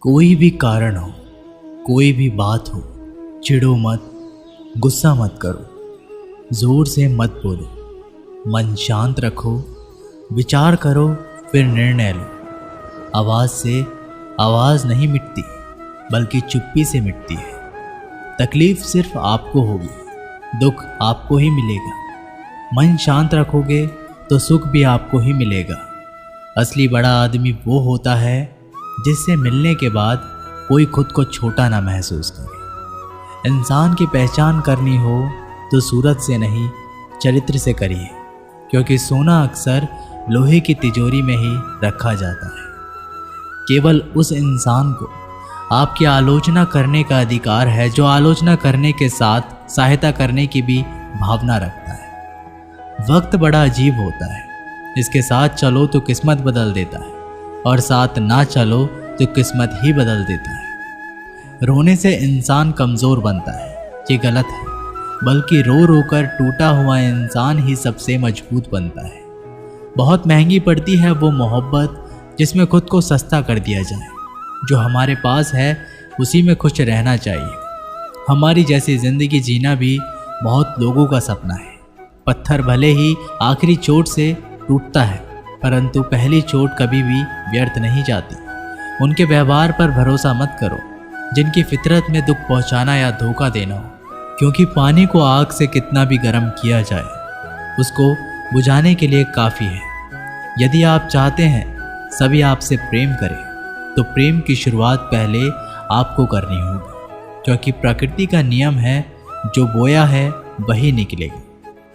कोई भी कारण हो, कोई भी बात हो, चिढ़ो मत, गुस्सा मत करो, जोर से मत बोलो, मन शांत रखो, विचार करो, फिर निर्णय लो। आवाज़ से आवाज़ नहीं मिटती, बल्कि चुप्पी से मिटती है। तकलीफ सिर्फ आपको होगी, दुख आपको ही मिलेगा। मन शांत रखोगे तो सुख भी आपको ही मिलेगा। असली बड़ा आदमी वो होता है जिससे मिलने के बाद कोई खुद को छोटा ना महसूस करे। इंसान की पहचान करनी हो तो सूरत से नहीं, चरित्र से करिए, क्योंकि सोना अक्सर लोहे की तिजोरी में ही रखा जाता है। केवल उस इंसान को आपकी आलोचना करने का अधिकार है जो आलोचना करने के साथ सहायता करने की भी भावना रखता है। वक्त बड़ा अजीब होता है, इसके साथ चलो तो किस्मत बदल देता है, और साथ ना चलो तो किस्मत ही बदल देता है। रोने से इंसान कमज़ोर बनता है, ये गलत है, बल्कि रो रो कर टूटा हुआ इंसान ही सबसे मजबूत बनता है। बहुत महंगी पड़ती है वो मोहब्बत जिसमें खुद को सस्ता कर दिया जाए। जो हमारे पास है उसी में खुश रहना चाहिए। हमारी जैसी ज़िंदगी जीना भी बहुत लोगों का सपना है। पत्थर भले ही आखिरी चोट से टूटता है, परंतु पहली चोट कभी भी व्यर्थ नहीं जाती। उनके व्यवहार पर भरोसा मत करो जिनकी फितरत में दुख पहुंचाना या धोखा देना हो, क्योंकि पानी को आग से कितना भी गर्म किया जाए, उसको बुझाने के लिए काफ़ी है। यदि आप चाहते हैं सभी आपसे प्रेम करें, तो प्रेम की शुरुआत पहले आपको करनी होगी, क्योंकि प्रकृति का नियम है जो बोया है वही निकलेगा।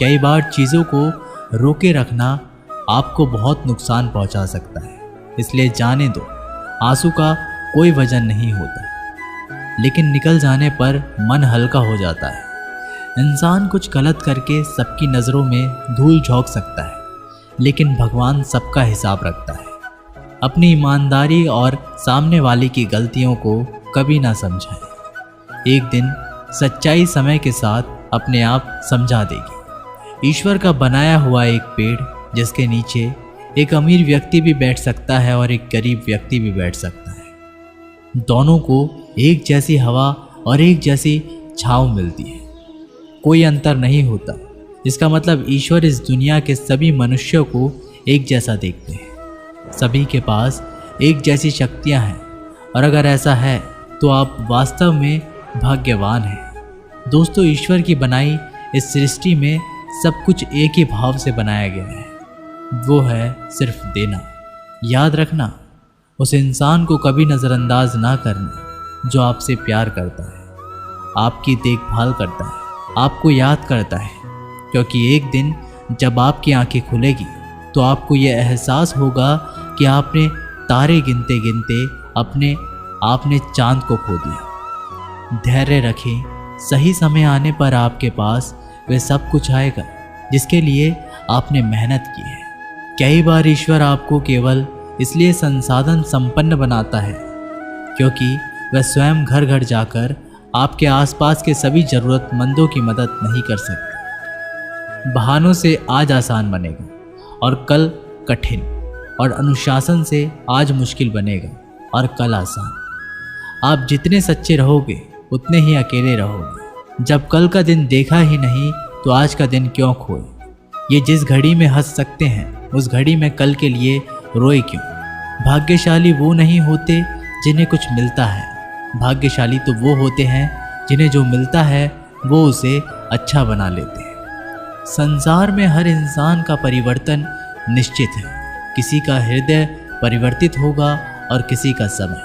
कई बार चीज़ों को रोके रखना आपको बहुत नुकसान पहुंचा सकता है, इसलिए जाने दो। आंसू का कोई वजन नहीं होता, लेकिन निकल जाने पर मन हल्का हो जाता है। इंसान कुछ गलत करके सबकी नज़रों में धूल झोंक सकता है, लेकिन भगवान सबका हिसाब रखता है। अपनी ईमानदारी और सामने वाले की गलतियों को कभी ना समझाएं। एक दिन सच्चाई समय के साथ अपने आप समझा देगी। ईश्वर का बनाया हुआ एक पेड़ जिसके नीचे एक अमीर व्यक्ति भी बैठ सकता है और एक गरीब व्यक्ति भी बैठ सकता है। दोनों को एक जैसी हवा और एक जैसी छांव मिलती है, कोई अंतर नहीं होता। इसका मतलब ईश्वर इस दुनिया के सभी मनुष्यों को एक जैसा देखते हैं। सभी के पास एक जैसी शक्तियां हैं, और अगर ऐसा है तो आप वास्तव में भाग्यवान हैं। दोस्तों, ईश्वर की बनाई इस सृष्टि में सब कुछ एक ही भाव से बनाया गया है, वो है सिर्फ देना। याद रखना, उस इंसान को कभी नज़रअंदाज ना करना जो आपसे प्यार करता है, आपकी देखभाल करता है, आपको याद करता है, क्योंकि एक दिन जब आपकी आंखें खुलेगी तो आपको यह एहसास होगा कि आपने तारे गिनते गिनते आपने चांद को खो दिया। धैर्य रखें, सही समय आने पर आपके पास वह सब कुछ आएगा जिसके लिए आपने मेहनत की है। कई बार ईश्वर आपको केवल इसलिए संसाधन संपन्न बनाता है क्योंकि वह स्वयं घर घर जाकर आपके आसपास के सभी ज़रूरतमंदों की मदद नहीं कर सकता। बहानों से आज आसान बनेगा और कल कठिन, और अनुशासन से आज मुश्किल बनेगा और कल आसान। आप जितने सच्चे रहोगे उतने ही अकेले रहोगे। जब कल का दिन देखा ही नहीं तो आज का दिन क्यों खोए। ये जिस घड़ी में हंस सकते हैं उस घड़ी में कल के लिए रोए क्यों। भाग्यशाली वो नहीं होते जिन्हें कुछ मिलता है, भाग्यशाली तो वो होते हैं जिन्हें जो मिलता है वो उसे अच्छा बना लेते हैं। संसार में हर इंसान का परिवर्तन निश्चित है। किसी का हृदय परिवर्तित होगा और किसी का समय।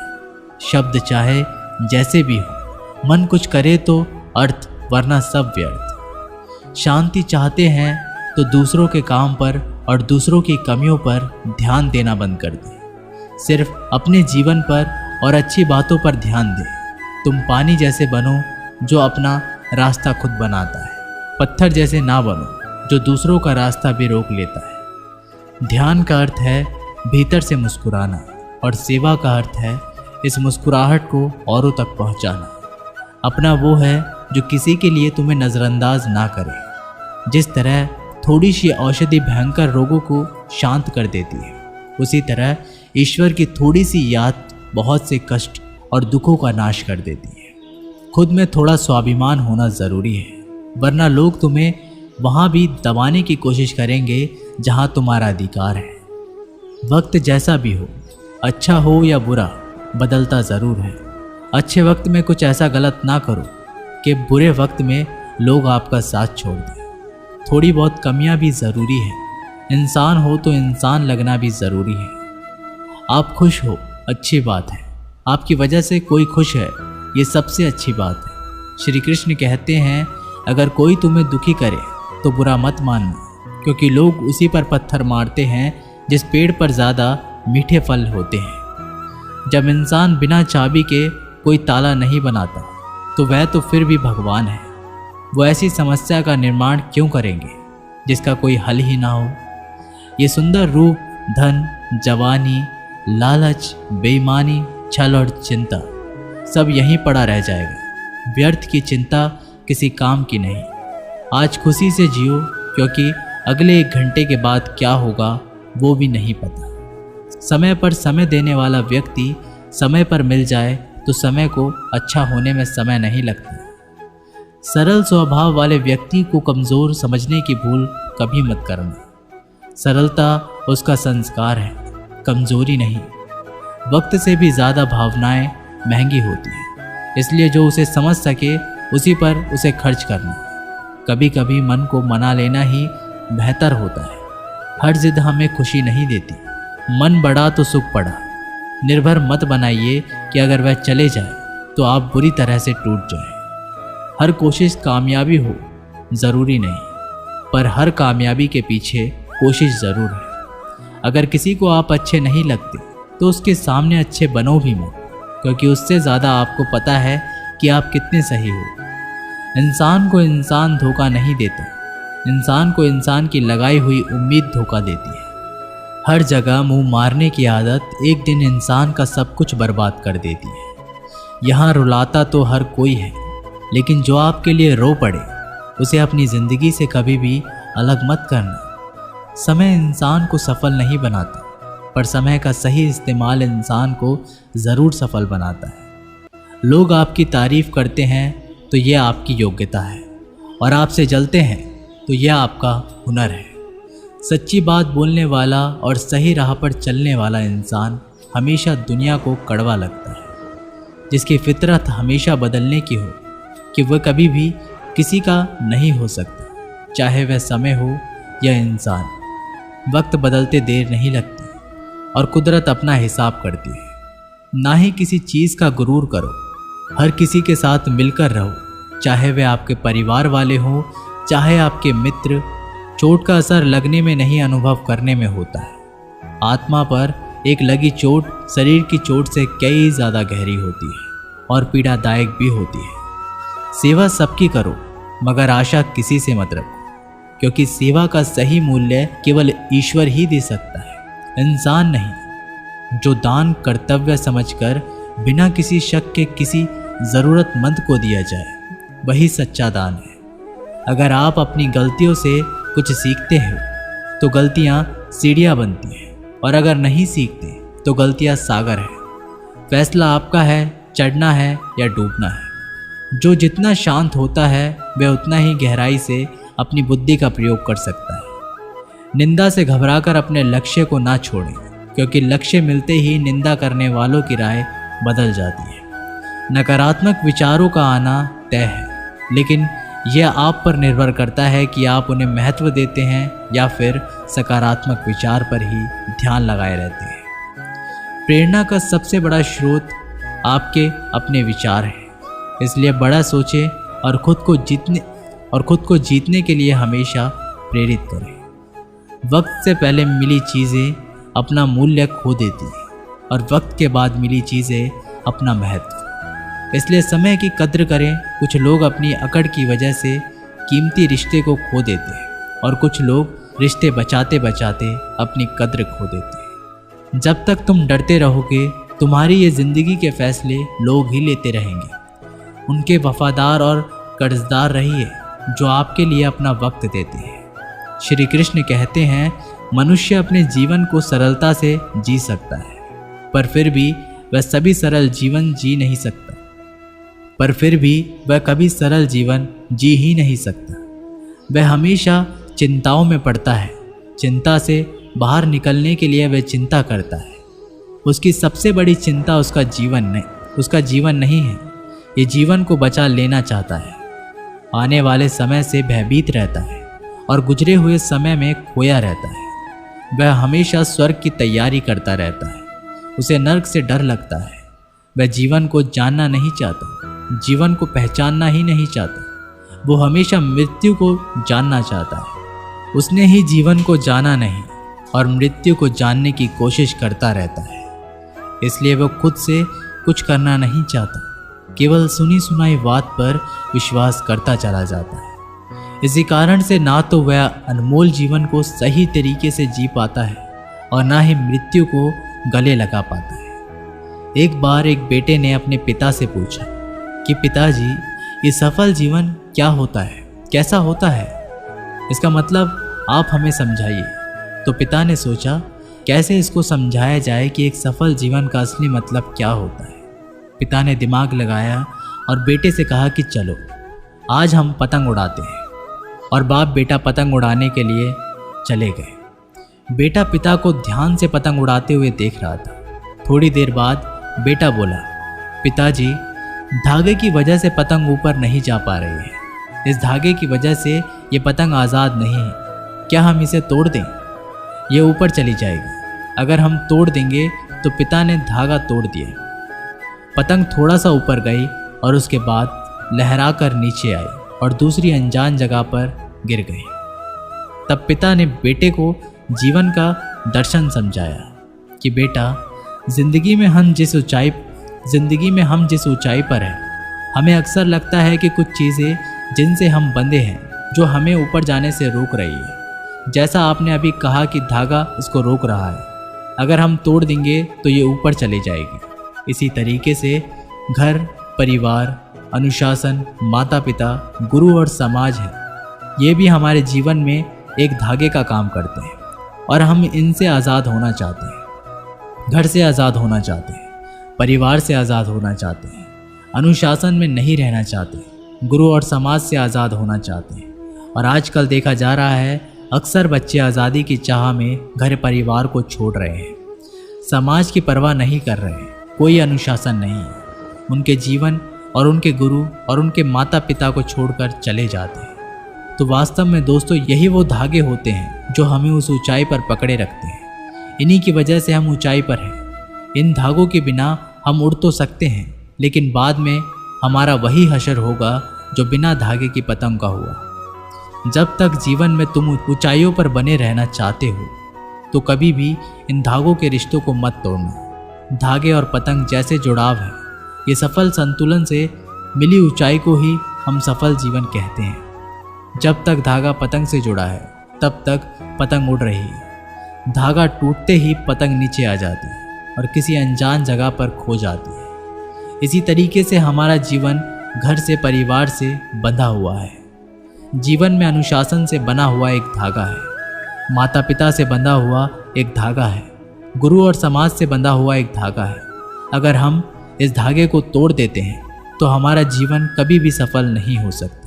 शब्द चाहे जैसे भी हो, मन कुछ करे तो अर्थ, वरना सब व्यर्थ। शांति चाहते हैं तो दूसरों के काम पर और दूसरों की कमियों पर ध्यान देना बंद कर दें। सिर्फ अपने जीवन पर और अच्छी बातों पर ध्यान दें। तुम पानी जैसे बनो जो अपना रास्ता खुद बनाता है, पत्थर जैसे ना बनो जो दूसरों का रास्ता भी रोक लेता है। ध्यान का अर्थ है भीतर से मुस्कुराना, और सेवा का अर्थ है इस मुस्कुराहट को औरों तक पहुंचाना। अपना वो है जो किसी के लिए तुम्हें नज़रअंदाज ना करे। जिस तरह थोड़ी सी औषधि भयंकर रोगों को शांत कर देती है, उसी तरह ईश्वर की थोड़ी सी याद बहुत से कष्ट और दुखों का नाश कर देती है। खुद में थोड़ा स्वाभिमान होना ज़रूरी है, वरना लोग तुम्हें वहाँ भी दबाने की कोशिश करेंगे जहाँ तुम्हारा अधिकार है। वक्त जैसा भी हो, अच्छा हो या बुरा, बदलता ज़रूर है। अच्छे वक्त में कुछ ऐसा गलत ना करो कि बुरे वक्त में लोग आपका साथ छोड़ दें। थोड़ी बहुत कमियां भी ज़रूरी है। इंसान हो तो इंसान लगना भी ज़रूरी है। आप खुश हो, अच्छी बात है। आपकी वजह से कोई खुश है, ये सबसे अच्छी बात है। श्री कृष्ण कहते हैं, अगर कोई तुम्हें दुखी करे तो बुरा मत मानना, क्योंकि लोग उसी पर पत्थर मारते हैं जिस पेड़ पर ज़्यादा मीठे फल होते हैं। जब इंसान बिना चाबी के कोई ताला नहीं बनाता तो वह तो फिर भी भगवान है। वो ऐसी समस्या का निर्माण क्यों करेंगे जिसका कोई हल ही ना हो। ये सुंदर रूप, धन, जवानी, लालच, बेईमानी, छल और चिंता सब यहीं पड़ा रह जाएगा। व्यर्थ की चिंता किसी काम की नहीं। आज खुशी से जियो, क्योंकि अगले 1 घंटे के बाद क्या होगा वो भी नहीं पता। समय पर समय देने वाला व्यक्ति समय पर मिल जाए तो समय को अच्छा होने में समय नहीं लगता। सरल स्वभाव वाले व्यक्ति को कमज़ोर समझने की भूल कभी मत करना। सरलता उसका संस्कार है, कमज़ोरी नहीं। वक्त से भी ज़्यादा भावनाएं महंगी होती हैं, इसलिए जो उसे समझ सके उसी पर उसे खर्च करना। कभी कभी मन को मना लेना ही बेहतर होता है। हर जिद हमें खुशी नहीं देती। मन बढ़ा तो सुख पड़ा। निर्भर मत बनाइए कि अगर वह चले जाए तो आप बुरी तरह से टूट जाए। हर कोशिश कामयाबी हो ज़रूरी नहीं, पर हर कामयाबी के पीछे कोशिश ज़रूर है। अगर किसी को आप अच्छे नहीं लगते तो उसके सामने अच्छे बनो भी मत, क्योंकि उससे ज़्यादा आपको पता है कि आप कितने सही हो। इंसान को इंसान धोखा नहीं देता, इंसान को इंसान की लगाई हुई उम्मीद धोखा देती है। हर जगह मुंह मारने की आदत एक दिन इंसान का सब कुछ बर्बाद कर देती है। यहाँ रुलाता तो हर कोई है, लेकिन जो आपके लिए रो पड़े उसे अपनी ज़िंदगी से कभी भी अलग मत करना। समय इंसान को सफल नहीं बनाता, पर समय का सही इस्तेमाल इंसान को ज़रूर सफल बनाता है। लोग आपकी तारीफ़ करते हैं तो यह आपकी योग्यता है, और आपसे जलते हैं तो यह आपका हुनर है। सच्ची बात बोलने वाला और सही राह पर चलने वाला इंसान हमेशा दुनिया को कड़वा लगता है। जिसकी फितरत हमेशा बदलने की हो कि वह कभी भी किसी का नहीं हो सकता, चाहे वह समय हो या इंसान। वक्त बदलते देर नहीं लगती और कुदरत अपना हिसाब करती है। ना ही किसी चीज़ का गुरूर करो, हर किसी के साथ मिलकर रहो, चाहे वे आपके परिवार वाले हों, चाहे आपके मित्र। चोट का असर लगने में नहीं, अनुभव करने में होता है। आत्मा पर एक लगी चोट शरीर की चोट से कई ज़्यादा गहरी होती है और पीड़ादायक भी होती है। सेवा सबकी करो, मगर आशा किसी से मत रखो, क्योंकि सेवा का सही मूल्य केवल ईश्वर ही दे सकता है, इंसान नहीं। जो दान कर्तव्य समझकर बिना किसी शक के किसी ज़रूरतमंद को दिया जाए, वही सच्चा दान है। अगर आप अपनी गलतियों से कुछ सीखते हैं तो गलतियाँ सीढ़ियाँ बनती हैं, और अगर नहीं सीखते तो गलतियाँ सागर है। फैसला आपका है, चढ़ना है या डूबना है। जो जितना शांत होता है वह उतना ही गहराई से अपनी बुद्धि का प्रयोग कर सकता है। निंदा से घबराकर अपने लक्ष्य को ना छोड़ें, क्योंकि लक्ष्य मिलते ही निंदा करने वालों की राय बदल जाती है। नकारात्मक विचारों का आना तय है, लेकिन यह आप पर निर्भर करता है कि आप उन्हें महत्व देते हैं या फिर सकारात्मक विचार पर ही ध्यान लगाए रहते हैं। प्रेरणा का सबसे बड़ा स्रोत आपके अपने विचार हैं, इसलिए बड़ा सोचें और खुद को जीतने के लिए हमेशा प्रेरित करें। वक्त से पहले मिली चीज़ें अपना मूल्य खो देती हैं, और वक्त के बाद मिली चीज़ें अपना महत्व। इसलिए समय की कद्र करें। कुछ लोग अपनी अकड़ की वजह से कीमती रिश्ते को खो देते हैं, और कुछ लोग रिश्ते बचाते बचाते अपनी कद्र खो देते हैं। जब तक तुम डरते रहोगे, तुम्हारी ये ज़िंदगी के फैसले लोग ही लेते रहेंगे। उनके वफादार और कर्जदार रहिए जो आपके लिए अपना वक्त देते हैं। श्री कृष्ण कहते हैं, मनुष्य अपने जीवन को सरलता से जी सकता है, पर फिर भी वह सभी सरल जीवन जी नहीं सकता, पर फिर भी वह कभी सरल जीवन जी ही नहीं सकता। वह हमेशा चिंताओं में पड़ता है। चिंता से बाहर निकलने के लिए वह चिंता करता है। उसकी सबसे बड़ी चिंता उसका जीवन नहीं है। ये जीवन को बचा लेना चाहता है। आने वाले समय से भयभीत रहता है और गुजरे हुए समय में खोया रहता है। वह हमेशा स्वर्ग की तैयारी करता रहता है। उसे नर्क से डर लगता है। वह जीवन को जानना नहीं चाहता, जीवन को पहचानना ही नहीं चाहता। वो हमेशा मृत्यु को जानना चाहता है। उसने ही जीवन को जाना नहीं और मृत्यु को जानने की कोशिश करता रहता है। इसलिए वह खुद से कुछ करना नहीं चाहता, केवल सुनी सुनाई बात पर विश्वास करता चला जाता है। इसी कारण से ना तो वह अनमोल जीवन को सही तरीके से जी पाता है और ना ही मृत्यु को गले लगा पाता है। एक बार एक बेटे ने अपने पिता से पूछा कि पिताजी, ये सफल जीवन क्या होता है, कैसा होता है? इसका मतलब आप हमें समझाइए। तो पिता ने सोचा कैसे इसको समझाया जाए कि एक सफल जीवन का असली मतलब क्या होता है। पिता ने दिमाग लगाया और बेटे से कहा कि चलो आज हम पतंग उड़ाते हैं। और बाप बेटा पतंग उड़ाने के लिए चले गए। बेटा पिता को ध्यान से पतंग उड़ाते हुए देख रहा था। थोड़ी देर बाद बेटा बोला, पिताजी, धागे की वजह से पतंग ऊपर नहीं जा पा रही है। इस धागे की वजह से ये पतंग आज़ाद नहीं है। क्या हम इसे तोड़ दें? ये ऊपर चली जाएगी। अगर हम तोड़ देंगे तो पिता ने धागा तोड़ दिया। पतंग थोड़ा सा ऊपर गई और उसके बाद लहरा कर नीचे आई और दूसरी अनजान जगह पर गिर गई। तब पिता ने बेटे को जीवन का दर्शन समझाया कि बेटा, जिंदगी में हम जिस ऊंचाई पर हैं, हमें अक्सर लगता है कि कुछ चीज़ें जिनसे हम बंधे हैं जो हमें ऊपर जाने से रोक रही है। जैसा आपने अभी कहा कि धागा इसको रोक रहा है, अगर हम तोड़ देंगे तो ये ऊपर चली जाएगी। इसी तरीके से घर, परिवार, अनुशासन, माता पिता, गुरु और समाज है, ये भी हमारे जीवन में एक धागे का काम करते हैं और हम इनसे आज़ाद होना चाहते हैं। घर से आज़ाद होना चाहते हैं, परिवार से आज़ाद होना चाहते हैं, अनुशासन में नहीं रहना चाहते, गुरु और समाज से आज़ाद होना चाहते हैं। और आजकल देखा जा रहा है अक्सर बच्चे आज़ादी की चाह में घर परिवार को छोड़ रहे हैं, समाज की परवाह नहीं कर रहे हैं, कोई अनुशासन नहीं है। उनके जीवन और उनके गुरु और उनके माता पिता को छोड़कर चले जाते हैं। तो वास्तव में दोस्तों, यही वो धागे होते हैं जो हमें उस ऊंचाई पर पकड़े रखते हैं। इन्हीं की वजह से हम ऊंचाई पर हैं। इन धागों के बिना हम उड़ तो सकते हैं, लेकिन बाद में हमारा वही हशर होगा जो बिना धागे की पतंग का हुआ। जब तक जीवन में तुम ऊंचाइयों पर बने रहना चाहते हो तो कभी भी इन धागों के रिश्तों को मत तोड़ना। धागे और पतंग जैसे जुड़ाव है, ये सफल संतुलन से मिली ऊंचाई को ही हम सफल जीवन कहते हैं। जब तक धागा पतंग से जुड़ा है तब तक पतंग उड़ रही है। धागा टूटते ही पतंग नीचे आ जाती है और किसी अनजान जगह पर खो जाती है। इसी तरीके से हमारा जीवन घर से, परिवार से बंधा हुआ है। जीवन में अनुशासन से बना हुआ एक धागा है, माता पिता से बंधा हुआ एक धागा है, गुरु और समाज से बंधा हुआ एक धागा है। अगर हम इस धागे को तोड़ देते हैं तो हमारा जीवन कभी भी सफल नहीं हो सकता।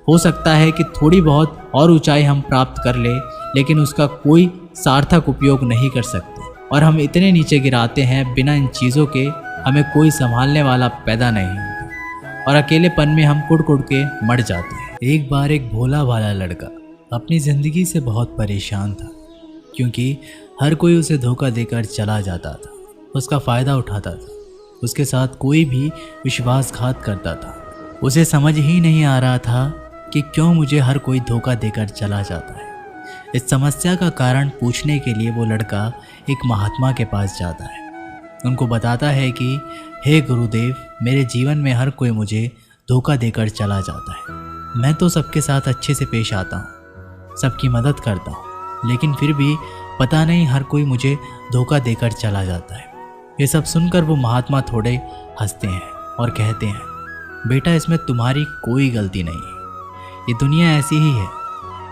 हो सकता है कि थोड़ी बहुत और ऊंचाई हम प्राप्त कर ले, लेकिन उसका कोई सार्थक उपयोग नहीं कर सकते और हम इतने नीचे गिराते हैं, बिना इन चीज़ों के हमें कोई संभालने वाला पैदा नहीं होता और अकेलेपन में हम कुड़ कुड़ के मर जाते हैं। एक बार एक भोला भाला लड़का अपनी ज़िंदगी से बहुत परेशान था, क्योंकि हर कोई उसे धोखा देकर चला जाता था, उसका फ़ायदा उठाता था, उसके साथ कोई भी विश्वासघात करता था। उसे समझ ही नहीं आ रहा था कि क्यों मुझे हर कोई धोखा देकर चला जाता है। इस समस्या का कारण पूछने के लिए वो लड़का एक महात्मा के पास जाता है। उनको बताता है कि हे गुरुदेव, मेरे जीवन में हर कोई मुझे धोखा देकर चला जाता है। मैं तो सबके साथ अच्छे से पेश आता हूँ, सबकी मदद करता हूँ, लेकिन फिर भी पता नहीं हर कोई मुझे धोखा देकर चला जाता है। ये सब सुनकर वो महात्मा थोड़े हंसते हैं और कहते हैं, बेटा, इसमें तुम्हारी कोई गलती नहीं है। ये दुनिया ऐसी ही है,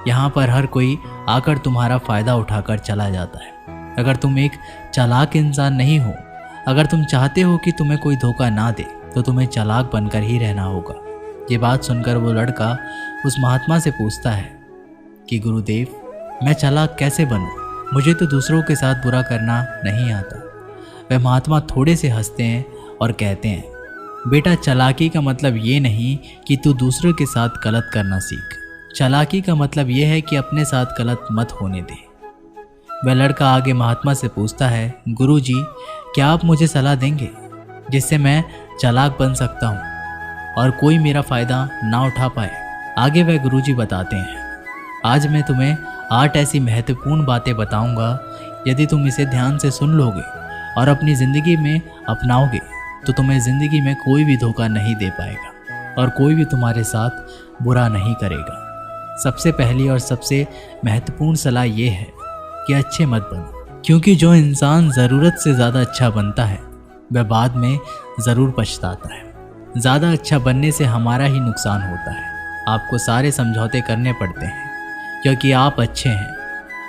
यहाँ पर हर कोई आकर तुम्हारा फ़ायदा उठाकर चला जाता है। अगर तुम एक चालाक इंसान नहीं हो, अगर तुम चाहते हो कि तुम्हें कोई धोखा ना दे तो तुम्हें चालाक बनकर ही रहना होगा। ये बात सुनकर वो लड़का उस महात्मा से पूछता है कि गुरुदेव, मैं चालाक कैसे बनूं? मुझे तो दूसरों के साथ बुरा करना नहीं आता। वह महात्मा थोड़े से हंसते हैं और कहते हैं, बेटा, चालाकी का मतलब ये नहीं कि तू दूसरों के साथ गलत करना सीख। चालाकी का मतलब ये है कि अपने साथ गलत मत होने दे। वह लड़का आगे महात्मा से पूछता है, गुरुजी, क्या आप मुझे सलाह देंगे जिससे मैं चालाक बन सकता हूँ और कोई मेरा फ़ायदा ना उठा पाए? आगे वह गुरुजी बताते हैं, आज मैं तुम्हें 8 ऐसी महत्वपूर्ण बातें बताऊंगा। यदि तुम इसे ध्यान से सुन लोगे और अपनी ज़िंदगी में अपनाओगे तो तुम्हें ज़िंदगी में कोई भी धोखा नहीं दे पाएगा और कोई भी तुम्हारे साथ बुरा नहीं करेगा। सबसे पहली और सबसे महत्वपूर्ण सलाह ये है कि अच्छे मत बनो, क्योंकि जो इंसान ज़रूरत से ज़्यादा अच्छा बनता है वह बाद में ज़रूर पछताता है। ज़्यादा अच्छा बनने से हमारा ही नुकसान होता है। आपको सारे समझौते करने पड़ते हैं क्योंकि आप अच्छे हैं,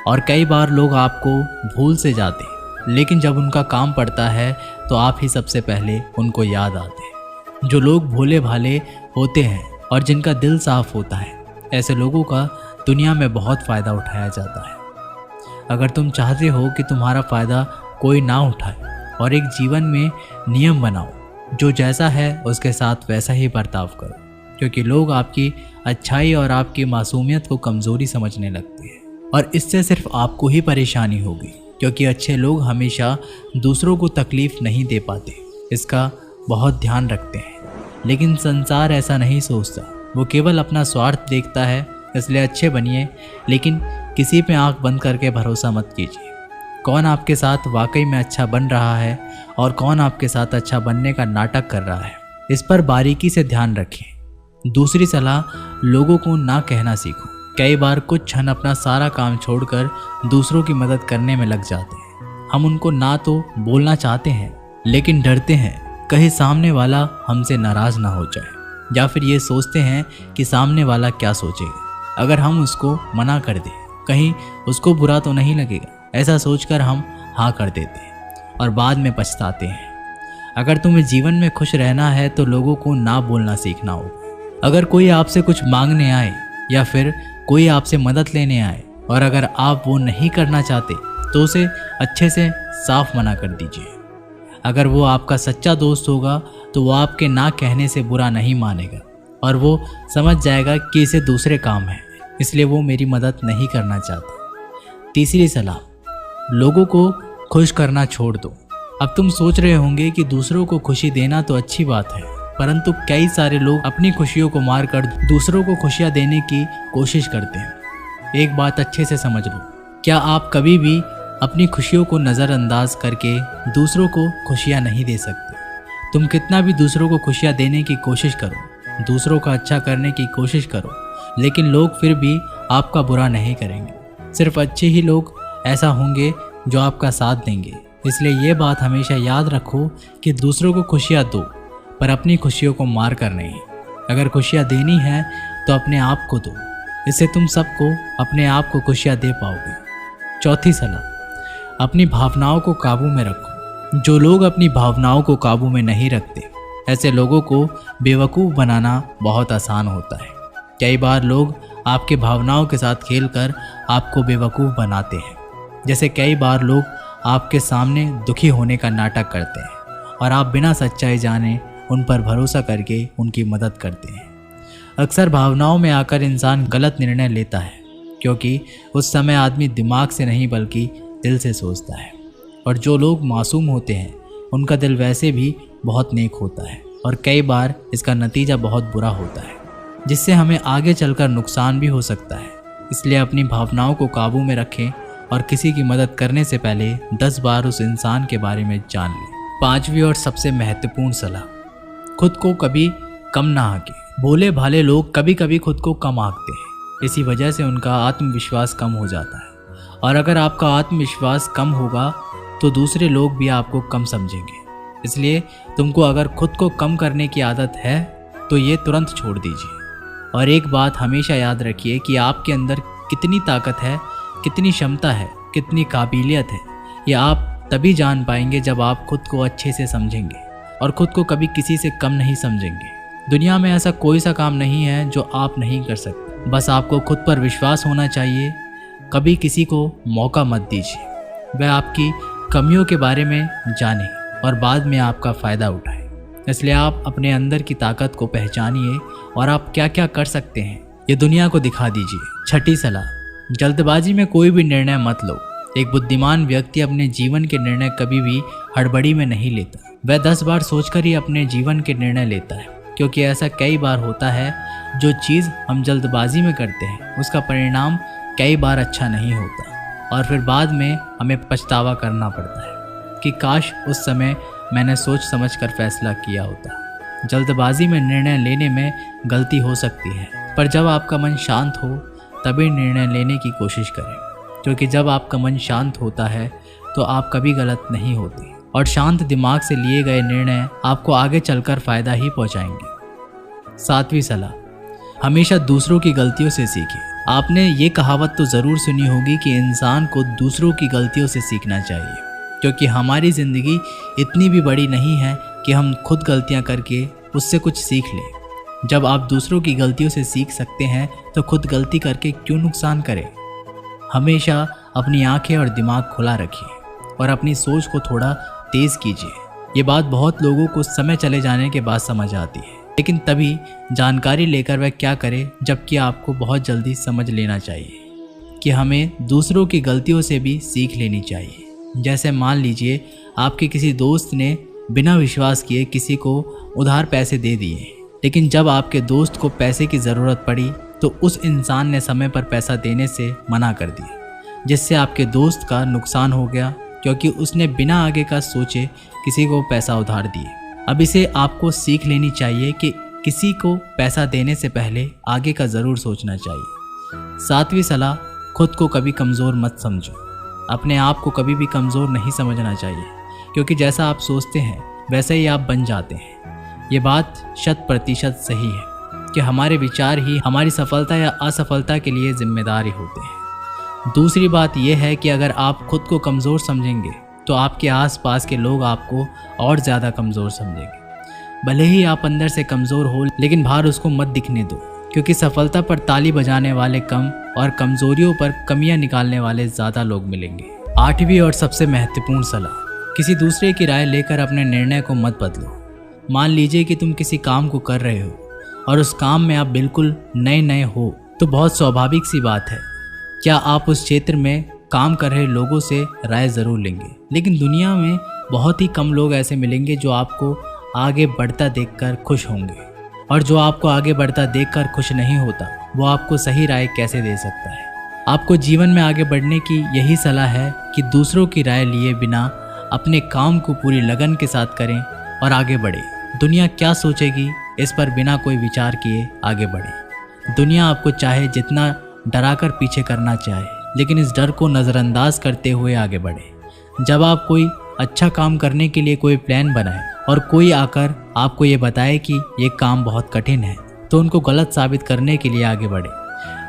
और कई बार लोग आपको भूल से जाते हैं, लेकिन जब उनका काम पड़ता है तो आप ही सबसे पहले उनको याद आते हैं। जो लोग भोले भाले होते हैं और जिनका दिल साफ होता है, ऐसे लोगों का दुनिया में बहुत फ़ायदा उठाया जाता है। अगर तुम चाहते हो कि तुम्हारा फ़ायदा कोई ना उठाए और एक जीवन में नियम बनाओ, जो जैसा है उसके साथ वैसा ही बर्ताव करो, क्योंकि लोग आपकी अच्छाई और आपकी मासूमियत को कमज़ोरी समझने लगते हैं और इससे सिर्फ आपको ही परेशानी होगी, क्योंकि अच्छे लोग हमेशा दूसरों को तकलीफ़ नहीं दे पाते। इसका बहुत ध्यान रखते हैं। लेकिन संसार ऐसा नहीं सोचता, वो केवल अपना स्वार्थ देखता है। इसलिए अच्छे बनिए, लेकिन किसी पे आंख बंद करके भरोसा मत कीजिए। कौन आपके साथ वाकई में अच्छा बन रहा है और कौन आपके साथ अच्छा बनने का नाटक कर रहा है, इस पर बारीकी से ध्यान रखें। दूसरी सलाह, लोगों को ना कहना सीखो। कई बार कुछ क्षण अपना सारा काम छोड़कर दूसरों की मदद करने में लग जाते हैं। हम उनको ना तो बोलना चाहते हैं, लेकिन डरते हैं कहीं सामने वाला हमसे नाराज़ ना हो जाए, या फिर ये सोचते हैं कि सामने वाला क्या सोचेगा अगर हम उसको मना कर दें, कहीं उसको बुरा तो नहीं लगेगा। ऐसा सोचकर हम हाँ कर देते हैं और बाद में पछताते हैं। अगर तुम्हें जीवन में खुश रहना है तो लोगों को ना बोलना सीखना होगा। अगर कोई आपसे कुछ मांगने आए या फिर कोई आपसे मदद लेने आए और अगर आप वो नहीं करना चाहते तो उसे अच्छे से साफ मना कर दीजिए। अगर वो आपका सच्चा दोस्त होगा तो वो आपके ना कहने से बुरा नहीं मानेगा और वो समझ जाएगा कि इसे दूसरे काम है, इसलिए वो मेरी मदद नहीं करना चाहता। तीसरी सलाह, लोगों को खुश करना छोड़ दो। अब तुम सोच रहे होंगे कि दूसरों को खुशी देना तो अच्छी बात है, परंतु कई सारे लोग अपनी खुशियों को मारकर दूसरों को खुशियां देने की कोशिश करते हैं। एक बात अच्छे से समझ लो, क्या आप कभी भी अपनी खुशियों को नज़रअंदाज करके दूसरों को खुशियां नहीं दे सकते। तुम कितना भी दूसरों को खुशियां देने की कोशिश करो, दूसरों का अच्छा करने की कोशिश करो, लेकिन लोग फिर भी आपका बुरा नहीं करेंगे। सिर्फ अच्छे ही लोग ऐसा होंगे जो आपका साथ देंगे। इसलिए ये बात हमेशा याद रखो कि दूसरों को खुशियाँ दो, पर अपनी खुशियों को मार कर नहीं। अगर खुशियाँ देनी है तो अपने आप को दो, इससे तुम सबको अपने आप को खुशियाँ दे पाओगे। चौथी सलाह, अपनी भावनाओं को काबू में रखो। जो लोग अपनी भावनाओं को काबू में नहीं रखते, ऐसे लोगों को बेवकूफ़ बनाना बहुत आसान होता है। कई बार लोग आपके भावनाओं के साथ खेलकर आपको बेवकूफ़ बनाते हैं। जैसे कई बार लोग आपके सामने दुखी होने का नाटक करते हैं और आप बिना सच्चाई जाने उन पर भरोसा करके उनकी मदद करते हैं। अक्सर भावनाओं में आकर इंसान गलत निर्णय लेता है, क्योंकि उस समय आदमी दिमाग से नहीं बल्कि दिल से सोचता है। और जो लोग मासूम होते हैं उनका दिल वैसे भी बहुत नेक होता है और कई बार इसका नतीजा बहुत बुरा होता है, जिससे हमें आगे चलकर नुकसान भी हो सकता है। इसलिए अपनी भावनाओं को काबू में रखें और किसी की मदद करने से पहले 10 बार उस इंसान के बारे में जान लें। पांचवी और सबसे महत्वपूर्ण सलाह, खुद को कभी कम ना आंकें। भोले भाले लोग कभी कभी खुद को कम आंकते हैं, इसी वजह से उनका आत्मविश्वास कम हो जाता है। और अगर आपका आत्मविश्वास कम होगा तो दूसरे लोग भी आपको कम समझेंगे। इसलिए तुमको अगर खुद को कम करने की आदत है तो ये तुरंत छोड़ दीजिए। और एक बात हमेशा याद रखिए कि आपके अंदर कितनी ताकत है, कितनी क्षमता है, कितनी काबिलियत है, ये आप तभी जान पाएंगे जब आप खुद को अच्छे से समझेंगे और खुद को कभी किसी से कम नहीं समझेंगे। दुनिया में ऐसा कोई सा काम नहीं है जो आप नहीं कर सकते, बस आपको खुद पर विश्वास होना चाहिए। कभी किसी को मौका मत दीजिए वह आपकी कमियों के बारे में जाने और बाद में आपका फ़ायदा उठाए। इसलिए आप अपने अंदर की ताकत को पहचानिए और आप क्या क्या कर सकते हैं ये दुनिया को दिखा दीजिए। छठी सलाह, जल्दबाजी में कोई भी निर्णय मत लो। एक बुद्धिमान व्यक्ति अपने जीवन के निर्णय कभी भी हड़बड़ी में नहीं लेता। वह 10 बार सोचकर ही अपने जीवन के निर्णय लेता है, क्योंकि ऐसा कई बार होता है जो चीज़ हम जल्दबाजी में करते हैं उसका परिणाम कई बार अच्छा नहीं होता और फिर बाद में हमें पछतावा करना पड़ता है कि काश उस समय मैंने सोच समझकर फैसला किया होता। जल्दबाजी में निर्णय लेने में गलती हो सकती है, पर जब आपका मन शांत हो तभी निर्णय लेने की कोशिश करें, क्योंकि जब आपका मन शांत होता है तो आप कभी गलत नहीं होते और शांत दिमाग से लिए गए निर्णय आपको आगे चलकर फ़ायदा ही पहुंचाएंगे। 7वीं सलाह, हमेशा दूसरों की गलतियों से सीखें। आपने ये कहावत तो ज़रूर सुनी होगी कि इंसान को दूसरों की गलतियों से सीखना चाहिए, क्योंकि हमारी ज़िंदगी इतनी भी बड़ी नहीं है कि हम खुद गलतियां करके उससे कुछ सीख लें। जब आप दूसरों की गलतियों से सीख सकते हैं तो खुद गलती करके क्यों नुकसान करें। हमेशा अपनी आंखें और दिमाग खुला रखिए और अपनी सोच को थोड़ा तेज़ कीजिए। ये बात बहुत लोगों को समय चले जाने के बाद समझ आती है, लेकिन तभी जानकारी लेकर वह क्या करे, जबकि आपको बहुत जल्दी समझ लेना चाहिए कि हमें दूसरों की गलतियों से भी सीख लेनी चाहिए। जैसे मान लीजिए आपके किसी दोस्त ने बिना विश्वास किए किसी को उधार पैसे दे दिए, लेकिन जब आपके दोस्त को पैसे की ज़रूरत पड़ी तो उस इंसान ने समय पर पैसा देने से मना कर दिया, जिससे आपके दोस्त का नुकसान हो गया, क्योंकि उसने बिना आगे का सोचे किसी को पैसा उधार दिए। अब इसे आपको सीख लेनी चाहिए कि किसी को पैसा देने से पहले आगे का ज़रूर सोचना चाहिए। 7वीं सलाह, खुद को कभी कमज़ोर मत समझो। अपने आप को कभी भी कमज़ोर नहीं समझना चाहिए, क्योंकि जैसा आप सोचते हैं वैसे ही आप बन जाते हैं। ये बात 100% सही है कि हमारे विचार ही हमारी सफलता या असफलता के लिए जिम्मेदार होते हैं। दूसरी बात यह है कि अगर आप खुद को कमज़ोर समझेंगे तो आपके आसपास के लोग आपको और ज़्यादा कमज़ोर समझेंगे। भले ही आप अंदर से कमज़ोर हो, लेकिन बाहर उसको मत दिखने दो, क्योंकि सफलता पर ताली बजाने वाले कम और कमज़ोरियों पर कमियां निकालने वाले ज़्यादा लोग मिलेंगे। 8वीं और सबसे महत्वपूर्ण सलाह, किसी दूसरे की राय लेकर अपने निर्णय को मत बदलो। मान लीजिए कि तुम किसी काम को कर रहे हो और उस काम में आप बिल्कुल नए हो, तो बहुत स्वाभाविक सी बात है क्या आप उस क्षेत्र में काम कर रहे लोगों से राय ज़रूर लेंगे। लेकिन दुनिया में बहुत ही कम लोग ऐसे मिलेंगे जो आपको आगे बढ़ता देखकर खुश होंगे, और जो आपको आगे बढ़ता देखकर खुश नहीं होता वो आपको सही राय कैसे दे सकता है। आपको जीवन में आगे बढ़ने की यही सलाह है कि दूसरों की राय लिए बिना अपने काम को पूरी लगन के साथ करें और आगे बढ़े। दुनिया क्या सोचेगी इस पर बिना कोई विचार किए आगे बढ़े। दुनिया आपको चाहे जितना डराकर पीछे करना चाहे, लेकिन इस डर को नज़रअंदाज करते हुए आगे बढ़े। जब आप कोई अच्छा काम करने के लिए कोई प्लान बनाए और कोई आकर आपको ये बताए कि ये काम बहुत कठिन है, तो उनको गलत साबित करने के लिए आगे बढ़े।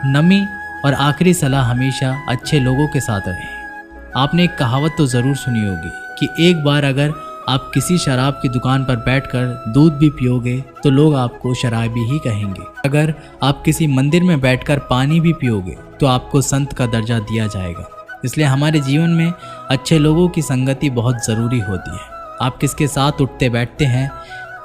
नवी और आखिरी सलाह, हमेशा अच्छे लोगों के साथ रहें। आपने एक कहावत तो ज़रूर सुनी होगी कि एक बार अगर आप किसी शराब की दुकान पर बैठकर दूध भी पियोगे तो लोग आपको शराबी ही कहेंगे। अगर आप किसी मंदिर में बैठकर पानी भी पियोगे तो आपको संत का दर्जा दिया जाएगा। इसलिए हमारे जीवन में अच्छे लोगों की संगति बहुत ज़रूरी होती है। आप किसके साथ उठते बैठते हैं,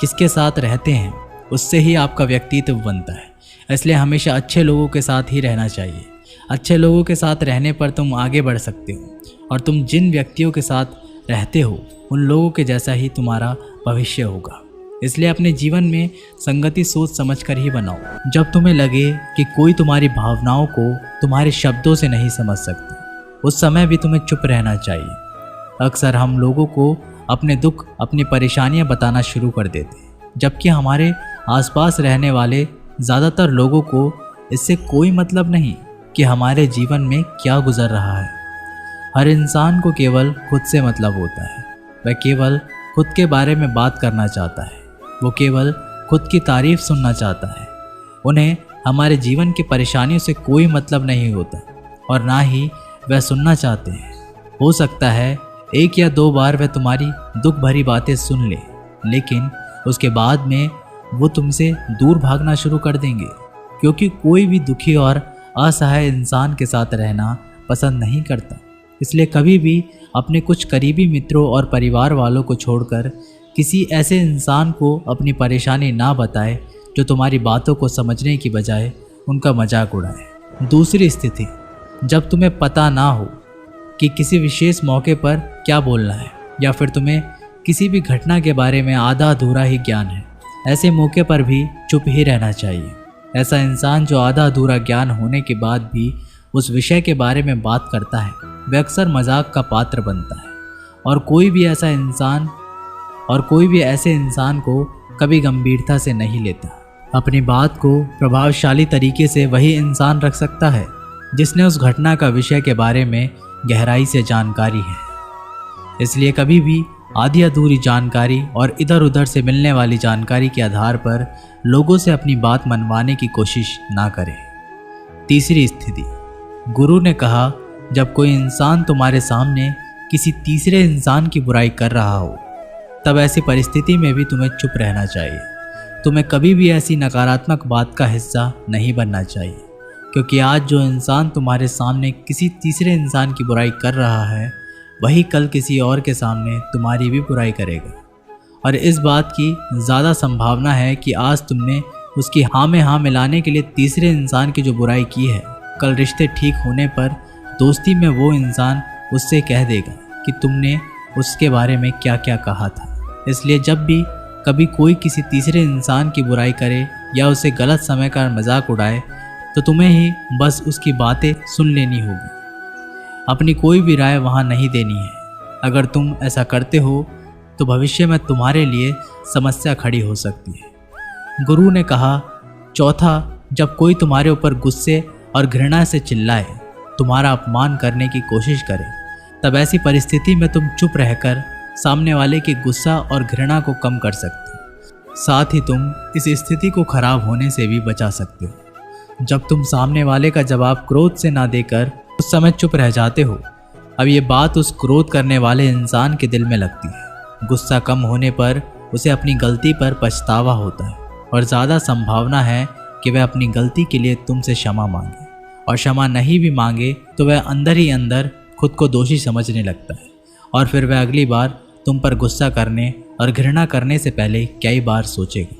किसके साथ रहते हैं, उससे ही आपका व्यक्तित्व बनता है। इसलिए हमेशा अच्छे लोगों के साथ ही रहना चाहिए। अच्छे लोगों के साथ रहने पर तुम आगे बढ़ सकते हो, और तुम जिन व्यक्तियों के साथ रहते हो उन लोगों के जैसा ही तुम्हारा भविष्य होगा। इसलिए अपने जीवन में संगति सोच समझकर ही बनाओ। जब तुम्हें लगे कि कोई तुम्हारी भावनाओं को तुम्हारे शब्दों से नहीं समझ सकता, उस समय भी तुम्हें चुप रहना चाहिए। अक्सर हम लोगों को अपने दुख, अपनी परेशानियां बताना शुरू कर देते हैं, जबकि हमारे आसपास रहने वाले ज़्यादातर लोगों को इससे कोई मतलब नहीं कि हमारे जीवन में क्या गुजर रहा है। हर इंसान को केवल खुद से मतलब होता है। वह केवल खुद के बारे में बात करना चाहता है। वो केवल खुद की तारीफ सुनना चाहता है। उन्हें हमारे जीवन की परेशानियों से कोई मतलब नहीं होता, और ना ही वह सुनना चाहते हैं। हो सकता है 1 या 2 बार वह तुम्हारी दुख भरी बातें सुन ले, लेकिन उसके बाद में वो तुमसे दूर भागना शुरू कर देंगे, क्योंकि कोई भी दुखी और असहाय इंसान के साथ रहना पसंद नहीं करता। इसलिए कभी भी अपने कुछ करीबी मित्रों और परिवार वालों को छोड़कर किसी ऐसे इंसान को अपनी परेशानी ना बताए जो तुम्हारी बातों को समझने की बजाय उनका मजाक उड़ाए। दूसरी स्थिति, जब तुम्हें पता ना हो कि किसी विशेष मौके पर क्या बोलना है, या फिर तुम्हें किसी भी घटना के बारे में आधा अधूरा ही ज्ञान है। ऐसे मौके पर भी चुप ही रहना चाहिए। ऐसा इंसान जो आधा अधूरा ज्ञान होने के बाद भी उस विषय के बारे में बात करता है, वह अक्सर मजाक का पात्र बनता है, और कोई भी ऐसे इंसान को कभी गंभीरता से नहीं लेता। अपनी बात को प्रभावशाली तरीके से वही इंसान रख सकता है जिसने उस घटना का विषय के बारे में गहराई से जानकारी है। इसलिए कभी भी आधी अधूरी जानकारी और इधर उधर से मिलने वाली जानकारी के आधार पर लोगों से अपनी बात मनवाने की कोशिश ना करें। तीसरी स्थिति, गुरु ने कहा, जब कोई इंसान तुम्हारे सामने किसी तीसरे इंसान की बुराई कर रहा हो, तब ऐसी परिस्थिति में भी तुम्हें चुप रहना चाहिए। तुम्हें कभी भी ऐसी नकारात्मक बात का हिस्सा नहीं बनना चाहिए, क्योंकि आज जो इंसान तुम्हारे सामने किसी तीसरे इंसान की बुराई कर रहा है, वही कल किसी और के सामने तुम्हारी भी बुराई करेगा। और इस बात की ज़्यादा संभावना है कि आज तुमने उसकी हाँ में हाँ मिलाने के लिए तीसरे इंसान की जो बुराई की है, कल रिश्ते ठीक होने पर दोस्ती में वो इंसान उससे कह देगा कि तुमने उसके बारे में क्या क्या कहा था। इसलिए जब भी कभी कोई किसी तीसरे इंसान की बुराई करे या उसे गलत समय का मजाक उड़ाए, तो तुम्हें ही बस उसकी बातें सुन लेनी होगी। अपनी कोई भी राय वहाँ नहीं देनी है। अगर तुम ऐसा करते हो तो भविष्य में तुम्हारे लिए समस्या खड़ी हो सकती है। गुरु ने कहा, चौथा, जब कोई तुम्हारे ऊपर गुस्से और घृणा से चिल्लाए, तुम्हारा अपमान करने की कोशिश करे, तब ऐसी परिस्थिति में तुम चुप रहकर सामने वाले की गुस्सा और घृणा को कम कर सकते हो। साथ ही तुम इस स्थिति को खराब होने से भी बचा सकते हो। जब तुम सामने वाले का जवाब क्रोध से ना देकर उस समय चुप रह जाते हो, अब ये बात उस क्रोध करने वाले इंसान के दिल में लगती है। गुस्सा कम होने पर उसे अपनी गलती पर पछतावा होता है, और ज़्यादा संभावना है कि वह अपनी गलती के लिए तुमसे क्षमा मांगे, और क्षमा नहीं भी मांगे तो वह अंदर ही अंदर खुद को दोषी समझने लगता है, और फिर वह अगली बार तुम पर गुस्सा करने और घृणा करने से पहले कई बार सोचेगा।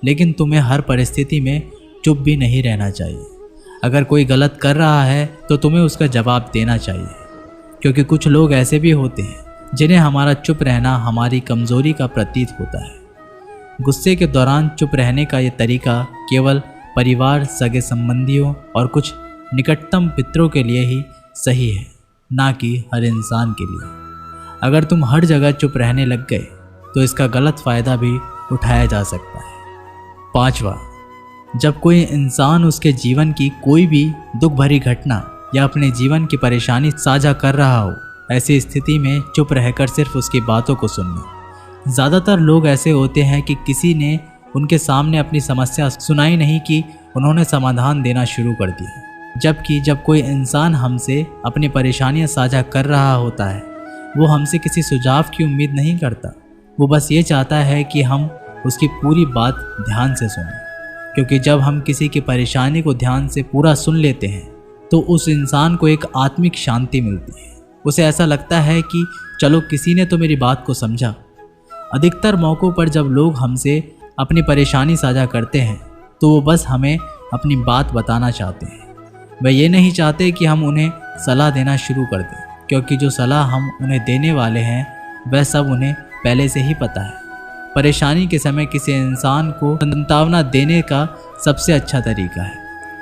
लेकिन तुम्हें हर परिस्थिति में चुप भी नहीं रहना चाहिए। अगर कोई गलत कर रहा है तो तुम्हें उसका जवाब देना चाहिए, क्योंकि कुछ लोग ऐसे भी होते हैं जिन्हें हमारा चुप रहना हमारी कमज़ोरी का प्रतीत होता है। गुस्से के दौरान चुप रहने का ये तरीका केवल परिवार, सगे संबंधियों और कुछ निकटतम मित्रों के लिए ही सही है, ना कि हर इंसान के लिए। अगर तुम हर जगह चुप रहने लग गए तो इसका गलत फ़ायदा भी उठाया जा सकता है। पांचवा, जब कोई इंसान उसके जीवन की कोई भी दुख भरी घटना या अपने जीवन की परेशानी साझा कर रहा हो, ऐसी स्थिति में चुप रहकर सिर्फ उसकी बातों को सुनना। ज़्यादातर लोग ऐसे होते हैं कि किसी ने उनके सामने अपनी समस्या सुनाई नहीं कि उन्होंने समाधान देना शुरू कर दिया। जबकि जब कोई इंसान हमसे अपनी परेशानियां साझा कर रहा होता है, वो हमसे किसी सुझाव की उम्मीद नहीं करता। वो बस ये चाहता है कि हम उसकी पूरी बात ध्यान से सुनें, क्योंकि जब हम किसी की परेशानी को ध्यान से पूरा सुन लेते हैं तो उस इंसान को एक आत्मिक शांति मिलती है। उसे ऐसा लगता है कि चलो किसी ने तो मेरी बात को समझा। अधिकतर मौक़ों पर जब लोग हमसे अपनी परेशानी साझा करते हैं तो वो बस हमें अपनी बात बताना चाहते हैं। वे ये नहीं चाहते कि हम उन्हें सलाह देना शुरू कर दें, क्योंकि जो सलाह हम उन्हें देने वाले हैं वह सब उन्हें पहले से ही पता है। परेशानी के समय किसी इंसान को सांत्वना देने का सबसे अच्छा तरीका है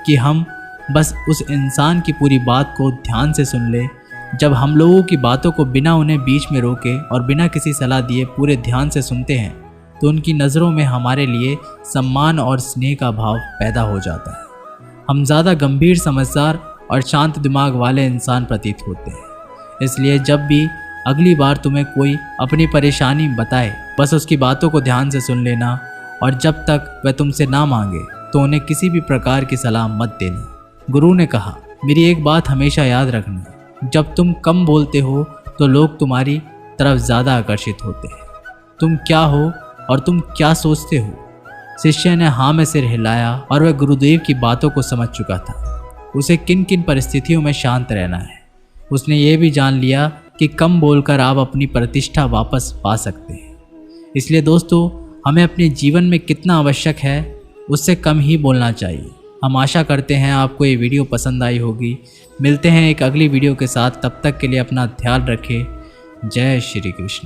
कि हम बस उस इंसान की पूरी बात को ध्यान से सुन लें। जब हम लोगों की बातों को बिना उन्हें बीच में रोके और बिना किसी सलाह दिए पूरे ध्यान से सुनते हैं, तो उनकी नज़रों में हमारे लिए सम्मान और स्नेह का भाव पैदा हो जाता है। हम ज़्यादा गंभीर, समझदार और शांत दिमाग वाले इंसान प्रतीत होते हैं। इसलिए जब भी अगली बार तुम्हें कोई अपनी परेशानी बताए, बस उसकी बातों को ध्यान से सुन लेना, और जब तक वह तुमसे ना मांगे तो उन्हें किसी भी प्रकार की सलाह मत देना। गुरु ने कहा, मेरी एक बात हमेशा याद रखना, जब तुम कम बोलते हो तो लोग तुम्हारी तरफ ज़्यादा आकर्षित होते हैं। तुम क्या हो और तुम क्या सोचते हो? शिष्य ने हाँ में सिर हिलाया और वह गुरुदेव की बातों को समझ चुका था। उसे किन किन परिस्थितियों में शांत रहना है। उसने ये भी जान लिया कि कम बोलकर आप अपनी प्रतिष्ठा वापस पा सकते हैं। इसलिए दोस्तों, हमें अपने जीवन में कितना आवश्यक है उससे कम ही बोलना चाहिए। हम आशा करते हैं आपको ये वीडियो पसंद आई होगी। मिलते हैं एक अगली वीडियो के साथ, तब तक के लिए अपना ध्यान रखें। जय श्री कृष्ण।